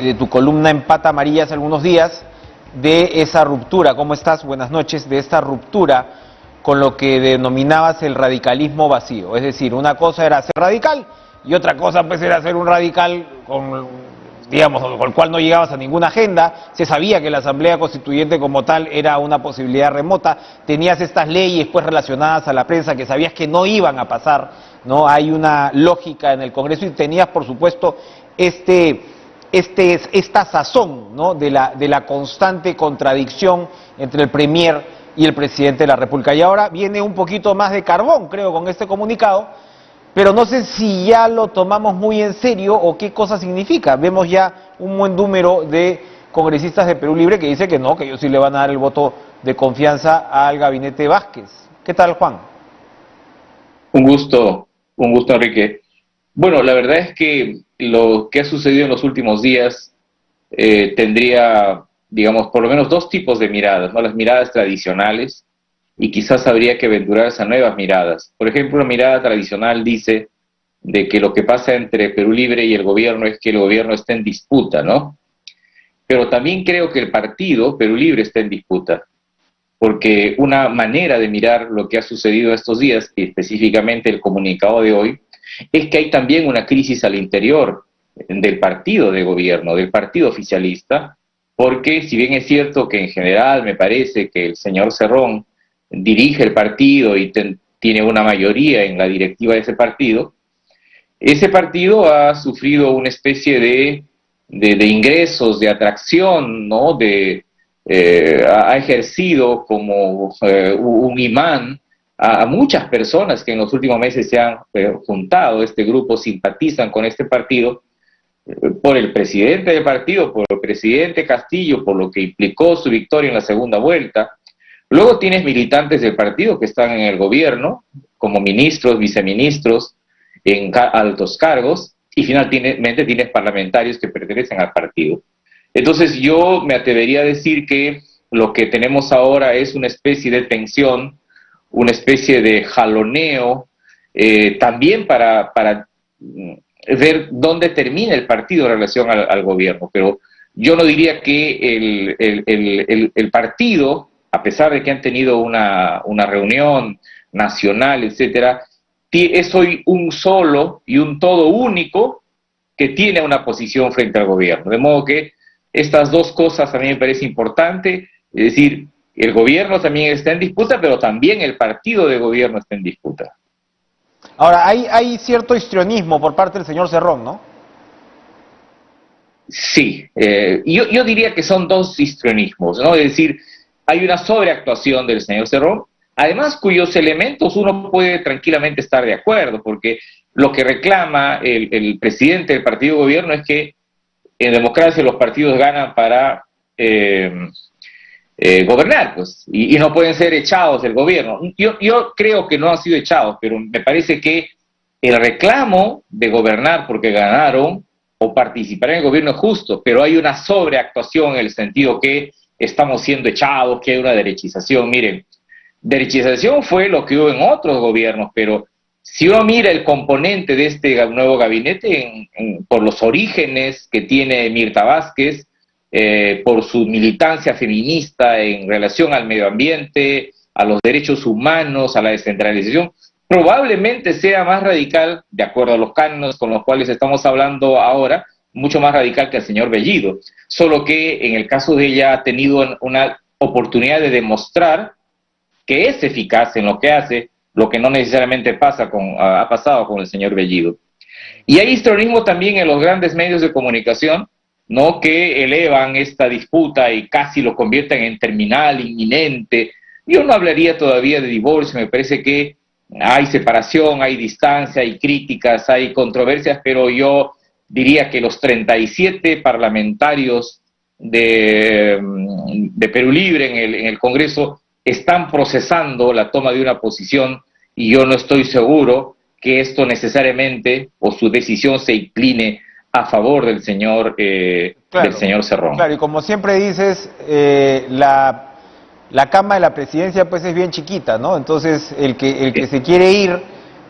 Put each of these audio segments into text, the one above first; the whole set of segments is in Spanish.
de tu columna en Pata Amarilla hace algunos días, de esa ruptura. ¿Cómo estás? Buenas noches. De esta ruptura con lo que denominabas el radicalismo vacío. Es decir, una cosa era ser radical y otra cosa pues era ser un radical con, digamos, con el cual no llegabas a ninguna agenda. Se sabía que la Asamblea Constituyente como tal era una posibilidad remota. Tenías estas leyes pues relacionadas a la prensa que sabías que no iban a pasar, ¿no? Hay una lógica en el Congreso y tenías, por supuesto, esta sazón, ¿no?, de la constante contradicción entre el Premier y el Presidente de la República. Y ahora viene un poquito más de carbón, creo, con este comunicado, pero no sé si ya lo tomamos muy en serio o qué cosa significa. Vemos ya un buen número de congresistas de Perú Libre que dice que no, que ellos sí le van a dar el voto de confianza al gabinete Vázquez. ¿Qué tal, Juan? Un gusto, Enrique. Bueno, la verdad es que lo que ha sucedido en los últimos días tendría, digamos, por lo menos dos tipos de miradas, ¿no? Las miradas tradicionales, y quizás habría que aventurarse a nuevas miradas. Por ejemplo, una mirada tradicional dice de que lo que pasa entre Perú Libre y el gobierno es que el gobierno está en disputa, ¿no? Pero también creo que el partido Perú Libre está en disputa, porque una manera de mirar lo que ha sucedido estos días, y específicamente el comunicado de hoy, es que hay también una crisis al interior del partido de gobierno, del partido oficialista, porque si bien es cierto que en general me parece que el señor Cerrón dirige el partido y tiene una mayoría en la directiva de ese partido ha sufrido una especie de ingresos, de atracción, ¿no? Ha ejercido como un imán a muchas personas que en los últimos meses se han juntado, este grupo, simpatizan con este partido, por el presidente del partido, por el presidente Castillo, por lo que implicó su victoria en la segunda vuelta. Luego tienes militantes del partido que están en el gobierno, como ministros, viceministros, en altos cargos, y finalmente tienes parlamentarios que pertenecen al partido. Entonces yo me atrevería a decir que lo que tenemos ahora es una especie de tensión, una especie de jaloneo, también para ver dónde termina el partido en relación al gobierno. Pero yo no diría que el partido, a pesar de que han tenido una reunión nacional, etcétera, es hoy un solo y un todo único que tiene una posición frente al gobierno. De modo que estas dos cosas a mí me parece importante, es decir, el gobierno también está en disputa, pero también el partido de gobierno está en disputa. Ahora, hay cierto histrionismo por parte del señor Cerrón, ¿no? Sí, yo diría que son dos histrionismos, ¿no? Es decir, hay una sobreactuación del señor Cerrón, además cuyos elementos uno puede tranquilamente estar de acuerdo, porque lo que reclama el presidente del partido de gobierno es que en democracia los partidos ganan para gobernar, pues, y no pueden ser echados del gobierno. Yo creo que no han sido echados, pero me parece que el reclamo de gobernar porque ganaron o participar en el gobierno es justo, pero hay una sobreactuación en el sentido que estamos siendo echados, que hay una derechización. Miren, derechización fue lo que hubo en otros gobiernos, pero si uno mira el componente de este nuevo gabinete, por los orígenes que tiene Mirta Vázquez, por su militancia feminista en relación al medio ambiente, a los derechos humanos, a la descentralización, probablemente sea más radical, de acuerdo a los cánones con los cuales estamos hablando ahora, mucho más radical que el señor Bellido. Solo que en el caso de ella ha tenido una oportunidad de demostrar que es eficaz en lo que hace, lo que no necesariamente ha pasado con el señor Bellido. Y hay histrionismo también en los grandes medios de comunicación, ¿no?, que elevan esta disputa y casi lo convierten en terminal, inminente. Yo no hablaría todavía de divorcio, me parece que hay separación, hay distancia, hay críticas, hay controversias, pero yo diría que los 37 parlamentarios de Perú Libre en el Congreso están procesando la toma de una posición, y yo no estoy seguro que esto necesariamente o su decisión se incline a favor del señor Cerrón. Claro, y como siempre dices, la cama de la presidencia pues es bien chiquita, ¿no? Entonces el que se quiere ir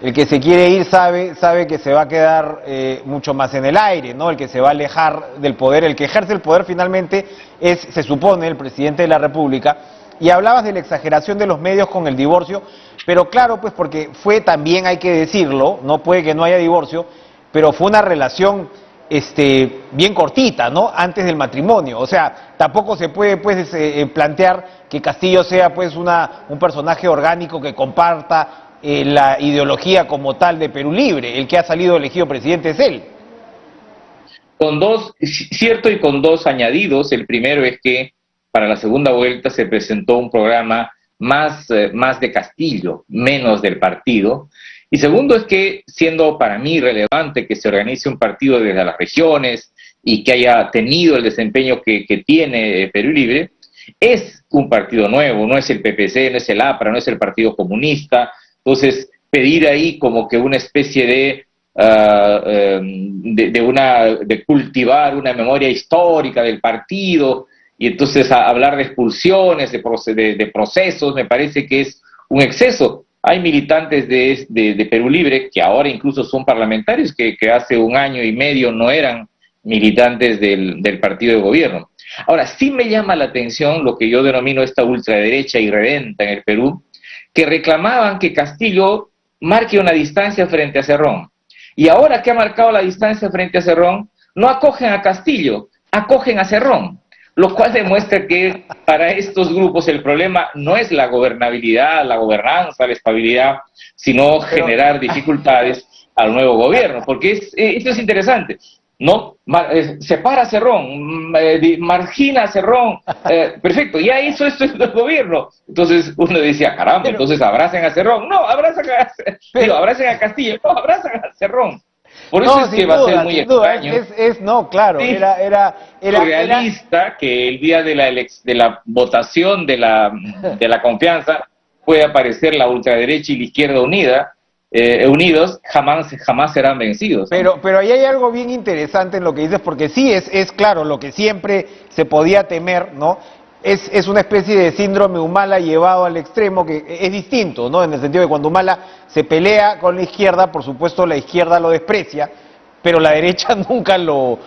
El que se quiere ir sabe que se va a quedar mucho más en el aire, ¿no? El que se va a alejar del poder, el que ejerce el poder finalmente es, se supone, el presidente de la República. Y hablabas de la exageración de los medios con el divorcio, pero claro, pues porque fue también, hay que decirlo, no puede que no haya divorcio, pero fue una relación bien cortita, ¿no? Antes del matrimonio. O sea, tampoco se puede pues plantear que Castillo sea pues un personaje orgánico que comparta la ideología como tal de Perú Libre. El que ha salido elegido presidente es él. Con dos, cierto, y con dos añadidos. El primero es que para la segunda vuelta se presentó un programa más de Castillo, menos del partido. Y segundo es que, siendo para mí relevante que se organice un partido desde las regiones y que haya tenido el desempeño que tiene Perú Libre, es un partido nuevo, no es el PPC, no es el APRA, no es el Partido Comunista. Entonces, pedir ahí como que una especie de cultivar una memoria histórica del partido y entonces hablar de expulsiones, de procesos, me parece que es un exceso. Hay militantes de Perú Libre que ahora incluso son parlamentarios que hace un año y medio no eran militantes del partido de gobierno. Ahora, sí me llama la atención lo que yo denomino esta ultraderecha irredenta en el Perú, que reclamaban que Castillo marque una distancia frente a Cerrón. Y ahora que ha marcado la distancia frente a Cerrón, no acogen a Castillo, acogen a Cerrón, lo cual demuestra que para estos grupos el problema no es la gobernabilidad, la gobernanza, la estabilidad, sino generar dificultades al nuevo gobierno, porque esto es interesante. No, separa a Cerrón, margina a Cerrón, perfecto, ya hizo esto el gobierno. Entonces uno decía, caramba, entonces abracen a Cerrón. No, abracen a Castillo, no, abrazan a Cerrón. Por eso es que va a ser muy extraño. No, claro, sí, era realista que el día de la votación de la confianza puede aparecer la ultraderecha y la izquierda unidos, jamás serán vencidos, ¿no? Pero ahí hay algo bien interesante en lo que dices, porque sí es claro, lo que siempre se podía temer, ¿no? Es una especie de síndrome Humala llevado al extremo, que es distinto, ¿no? En el sentido de cuando Humala se pelea con la izquierda, por supuesto la izquierda lo desprecia, pero la derecha nunca lo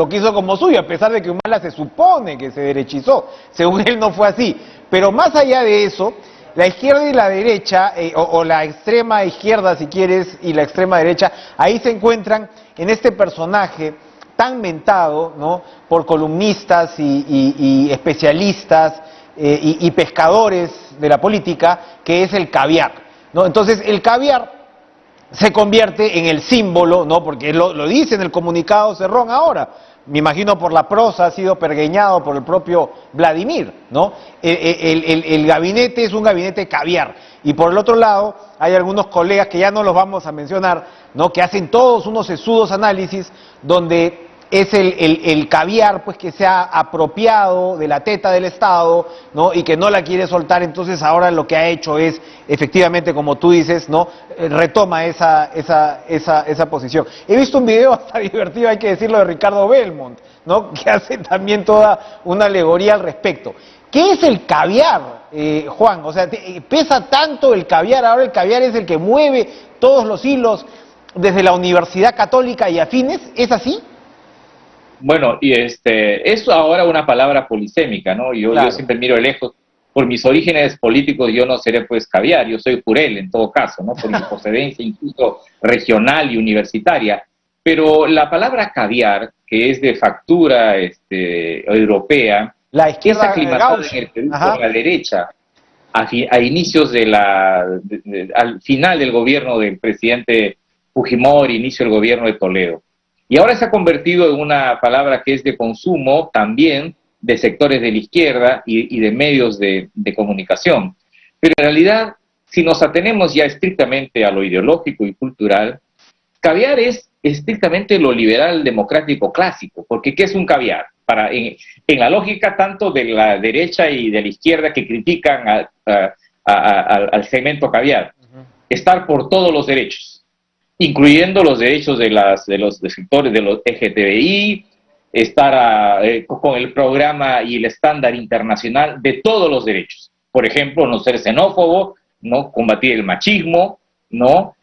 quiso como suyo, a pesar de que Humala se supone que se derechizó. Según él no fue así. Pero más allá de eso, la izquierda y la derecha, o la extrema izquierda si quieres, y la extrema derecha, ahí se encuentran en este personaje tan mentado, ¿no?, por columnistas y especialistas y pescadores de la política, que es el caviar, ¿no? Entonces el caviar se convierte en el símbolo, ¿no?, porque lo dice en el comunicado Cerrón ahora, me imagino por la prosa, ha sido pergeñado por el propio Vladimir, ¿no? El gabinete es un gabinete caviar. Y por el otro lado, hay algunos colegas que ya no los vamos a mencionar, ¿no?, que hacen todos unos sesudos análisis donde es el caviar, pues, que se ha apropiado de la teta del Estado, ¿no?, y que no la quiere soltar. Entonces ahora lo que ha hecho es, efectivamente, como tú dices, ¿no?, retoma esa posición. He visto un video hasta divertido, hay que decirlo, de Ricardo Belmont, ¿no?, que hace también toda una alegoría al respecto. ¿Qué es el caviar, Juan? O sea, pesa tanto el caviar, ahora el caviar es el que mueve todos los hilos desde la Universidad Católica y afines, ¿es así? Bueno, y es ahora una palabra polisémica, ¿no? Yo siempre miro de lejos. Por mis orígenes políticos yo no seré pues caviar, yo soy jurel en todo caso, ¿no?, por mi procedencia incluso regional y universitaria. Pero la palabra caviar, que es de factura europea, la izquierda es aclimatada en el Perú por la derecha, a inicios al final del gobierno del presidente Fujimori, inicio del gobierno de Toledo. Y ahora se ha convertido en una palabra que es de consumo también de sectores de la izquierda y de medios de comunicación. Pero en realidad, si nos atenemos ya estrictamente a lo ideológico y cultural, caviar es estrictamente lo liberal democrático clásico, porque ¿qué es un caviar? En la lógica tanto de la derecha y de la izquierda que critican al segmento caviar, estar por todos los derechos, incluyendo los derechos de los sectores de los LGTBI, estar con el programa y el estándar internacional de todos los derechos. Por ejemplo, no ser xenófobo, no combatir el machismo, ¿no?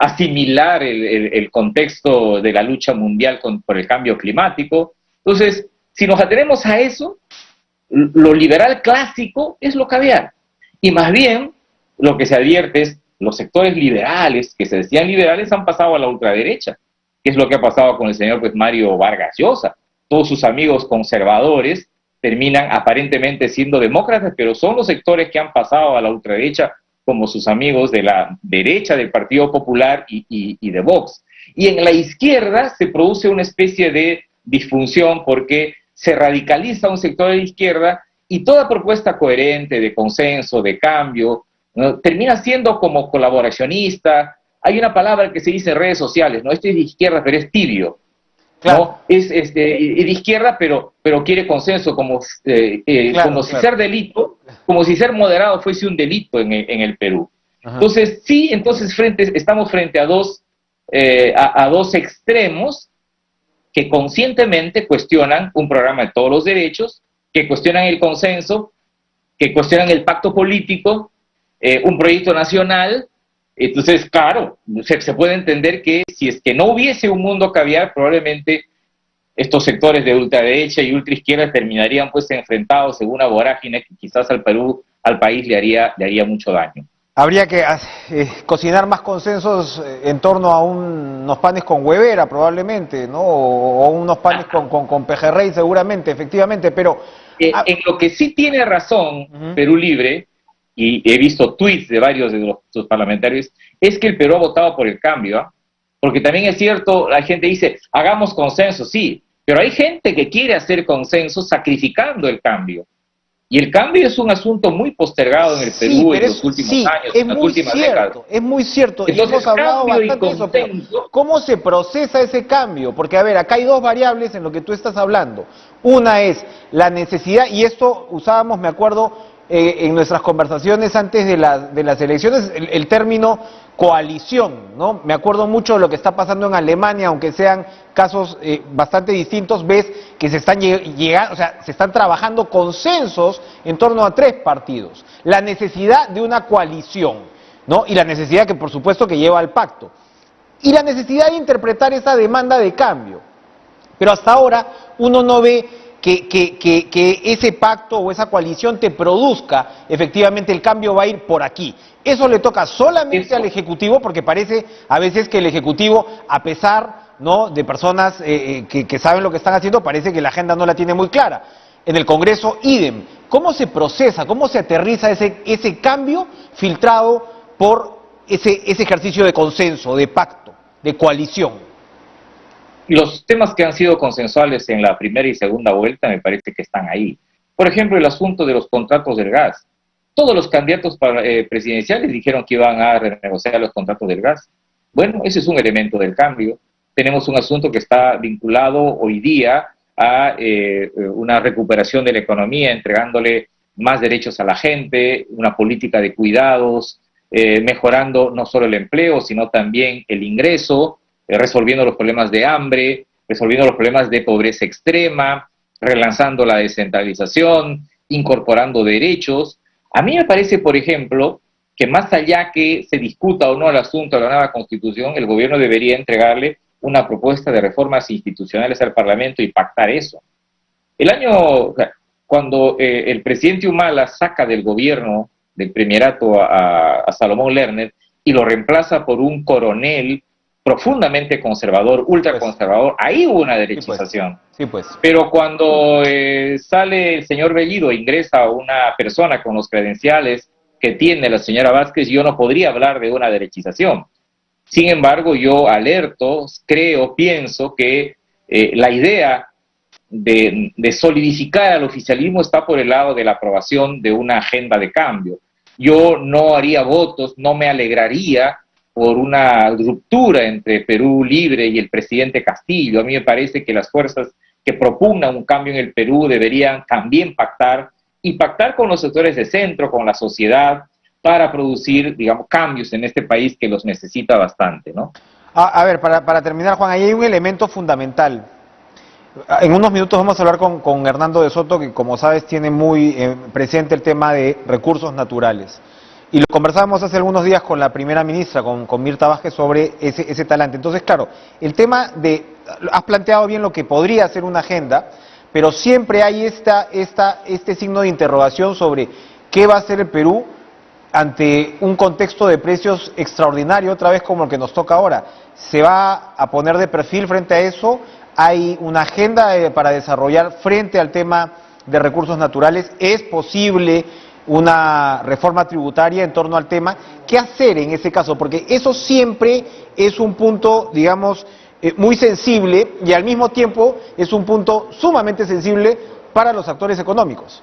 Asimilar el contexto de la lucha mundial por el cambio climático. Entonces, si nos atenemos a eso, lo liberal clásico es lo caviar. Y más bien, lo que se advierte es los sectores liberales, que se decían liberales, han pasado a la ultraderecha, que es lo que ha pasado con el señor pues, Mario Vargas Llosa. Todos sus amigos conservadores terminan aparentemente siendo demócratas, pero son los sectores que han pasado a la ultraderecha, como sus amigos de la derecha del Partido Popular y de Vox. Y en la izquierda se produce una especie de disfunción porque se radicaliza un sector de la izquierda y toda propuesta coherente de consenso, de cambio, ¿no? Termina siendo como colaboracionista. Hay una palabra que se dice en redes sociales, ¿no? Este es de izquierda, pero es tibio. Claro. ¿No? Es de izquierda, pero quiere consenso, como si ser delito, como si ser moderado fuese un delito en el Perú. Ajá. Entonces, sí, estamos frente a dos extremos que conscientemente cuestionan un programa de todos los derechos, que cuestionan el consenso, que cuestionan el pacto político, un proyecto nacional. Entonces, claro, se puede entender que si es que no hubiese un mundo caviar, probablemente estos sectores de ultraderecha y ultraizquierda terminarían pues enfrentados en una vorágine que quizás al país le haría mucho daño. Habría que cocinar más consensos en torno a unos panes con huevera, probablemente, ¿no? O unos panes con pejerrey, seguramente, efectivamente, pero... en lo que sí tiene razón Perú Libre, y he visto tweets de varios de sus parlamentarios, es que el Perú ha votado por el cambio, ¿eh? Porque también es cierto, la gente dice, hagamos consenso, sí, pero hay gente que quiere hacer consenso sacrificando el cambio. Y el cambio es un asunto muy postergado en el Perú en los últimos años, en las últimas décadas. Es muy cierto, entonces, y hemos hablado bastante de eso, pero ¿cómo se procesa ese cambio? Porque, a ver, acá hay dos variables en lo que tú estás hablando. Una es la necesidad, y esto usábamos, me acuerdo, en nuestras conversaciones antes de las elecciones, el término coalición, ¿no? Me acuerdo mucho de lo que está pasando en Alemania, aunque sean casos bastante distintos, ves que se están llegando, o sea, se están trabajando consensos en torno a 3 partidos. La necesidad de una coalición, ¿no? Y la necesidad que, por supuesto, que lleva al pacto. Y la necesidad de interpretar esa demanda de cambio. Pero hasta ahora uno no ve que ese pacto o esa coalición te produzca efectivamente el cambio va a ir por aquí. Eso le toca solamente al Ejecutivo, porque parece a veces que el Ejecutivo, a pesar, ¿no?, de personas que saben lo que están haciendo, parece que la agenda no la tiene muy clara. En el Congreso, idem. ¿Cómo se procesa, cómo se aterriza ese cambio filtrado por ese ejercicio de consenso, de pacto, de coalición? Los temas que han sido consensuales en la primera y segunda vuelta me parece que están ahí. Por ejemplo, el asunto de los contratos del gas. Todos los candidatos presidenciales dijeron que iban a renegociar los contratos del gas. Bueno, ese es un elemento del cambio. Tenemos un asunto que está vinculado hoy día a una recuperación de la economía, entregándole más derechos a la gente, una política de cuidados, mejorando no solo el empleo, sino también el ingreso, resolviendo los problemas de hambre, resolviendo los problemas de pobreza extrema, relanzando la descentralización, incorporando derechos. A mí me parece, por ejemplo, que más allá que se discuta o no el asunto de la nueva Constitución, el gobierno debería entregarle una propuesta de reformas institucionales al Parlamento y pactar eso. Cuando el presidente Humala saca del gobierno, del primerato a Salomón Lerner, y lo reemplaza por un coronel profundamente conservador, ultraconservador, ahí hubo una derechización. Sí, pues. Pero cuando sale el señor Bellido, ingresa una persona con los credenciales que tiene la señora Vázquez, yo no podría hablar de una derechización. Sin embargo, yo alerto, pienso que la idea de solidificar al oficialismo está por el lado de la aprobación de una agenda de cambio. Yo no haría votos, no me alegraría por una ruptura entre Perú Libre y el presidente Castillo. A mí me parece que las fuerzas que propugnan un cambio en el Perú deberían también pactar, y pactar con los sectores de centro, con la sociedad, para producir, digamos, cambios en este país que los necesita bastante, ¿no? A ver, para terminar, Juan, ahí hay un elemento fundamental. En unos minutos vamos a hablar con Hernando de Soto, que como sabes tiene muy presente el tema de recursos naturales. Y lo conversábamos hace algunos días con la primera ministra, con Mirta Vázquez, sobre ese talante. Entonces, claro, el tema de, has planteado bien lo que podría ser una agenda, pero siempre hay este signo de interrogación sobre qué va a hacer el Perú ante un contexto de precios extraordinario, otra vez como el que nos toca ahora. ¿Se va a poner de perfil frente a eso? ¿Hay una agenda para desarrollar frente al tema de recursos naturales? ¿Es posible una reforma tributaria en torno al tema? ¿Qué hacer en ese caso? Porque eso siempre es un punto, digamos, muy sensible, y al mismo tiempo es un punto sumamente sensible para los actores económicos.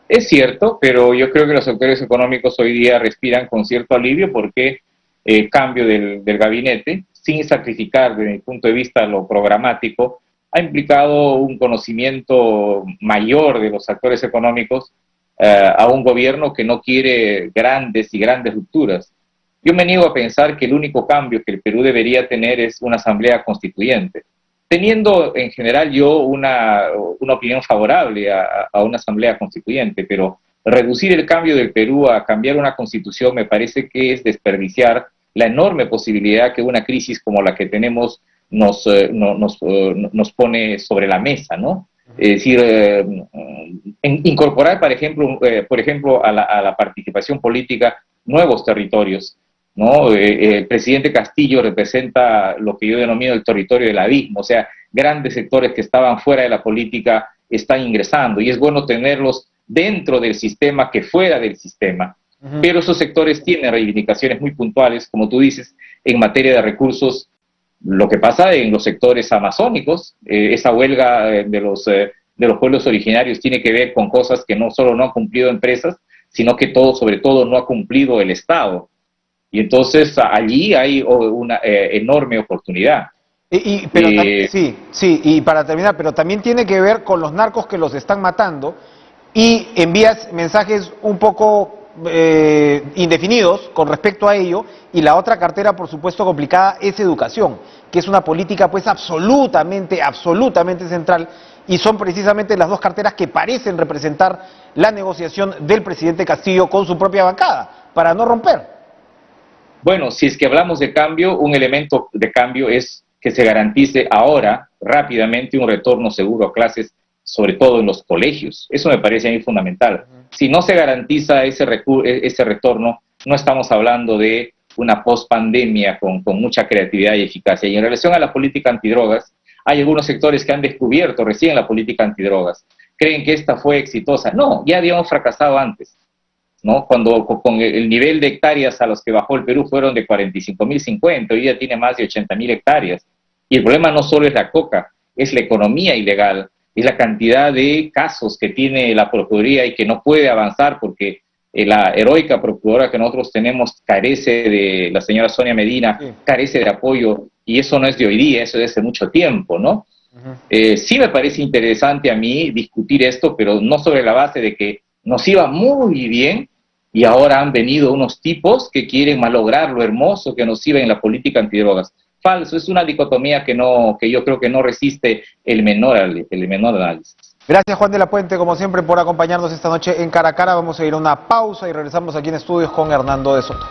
Es cierto, pero yo creo que los actores económicos hoy día respiran con cierto alivio porque el cambio del gabinete, sin sacrificar desde mi punto de vista lo programático, ha implicado un conocimiento mayor de los actores económicos a un gobierno que no quiere grandes rupturas. Yo me niego a pensar que el único cambio que el Perú debería tener es una asamblea constituyente, teniendo en general yo una opinión favorable a una asamblea constituyente, pero reducir el cambio del Perú a cambiar una constitución me parece que es desperdiciar la enorme posibilidad que una crisis como la que tenemos nos pone sobre la mesa, ¿no? Es decir, incorporar, por ejemplo, a la participación política nuevos territorios, ¿no? El presidente Castillo representa lo que yo denomino el territorio del abismo, o sea, grandes sectores que estaban fuera de la política están ingresando, y es bueno tenerlos dentro del sistema que fuera del sistema. Pero esos sectores tienen reivindicaciones muy puntuales, como tú dices, en materia de recursos. Lo que pasa en los sectores amazónicos, esa huelga de los pueblos originarios tiene que ver con cosas que no solo no han cumplido empresas, sino que sobre todo no ha cumplido el Estado. Y entonces allí hay una enorme oportunidad. Sí, y para terminar, pero también tiene que ver con los narcos que los están matando, y envías mensajes un poco indefinidos con respecto a ello, y la otra cartera, por supuesto, complicada es educación, que es una política pues absolutamente central, y son precisamente las dos carteras que parecen representar la negociación del presidente Castillo con su propia bancada, para no romper. Bueno, si es que hablamos de cambio, un elemento de cambio es que se garantice ahora, rápidamente, un retorno seguro a clases, sobre todo en los colegios. Eso me parece a mí fundamental. Si no se garantiza ese retorno, no estamos hablando de una post-pandemia con mucha creatividad y eficacia. Y en relación a la política antidrogas, hay algunos sectores que han descubierto recién la política antidrogas. Creen que esta fue exitosa. No, ya habíamos fracasado antes, ¿no? Cuando con el nivel de hectáreas a los que bajó el Perú fueron de 45.050, hoy ya tiene más de 80.000 hectáreas. Y el problema no solo es la coca, es la economía ilegal, es la cantidad de casos que tiene la Procuraduría y que no puede avanzar porque la heroica Procuradora que nosotros tenemos carece de, la señora Sonia Medina, carece de apoyo, y eso no es de hoy día, eso es de hace mucho tiempo, ¿no? Sí me parece interesante a mí discutir esto, pero no sobre la base de que nos iba muy bien y ahora han venido unos tipos que quieren malograr lo hermoso que nos iba en la política antidrogas. Falso, es una dicotomía que yo creo que no resiste el menor análisis. Gracias, Juan de la Puente, como siempre, por acompañarnos esta noche en Cara a Cara. Vamos a ir a una pausa y regresamos aquí en estudios con Hernando de Soto.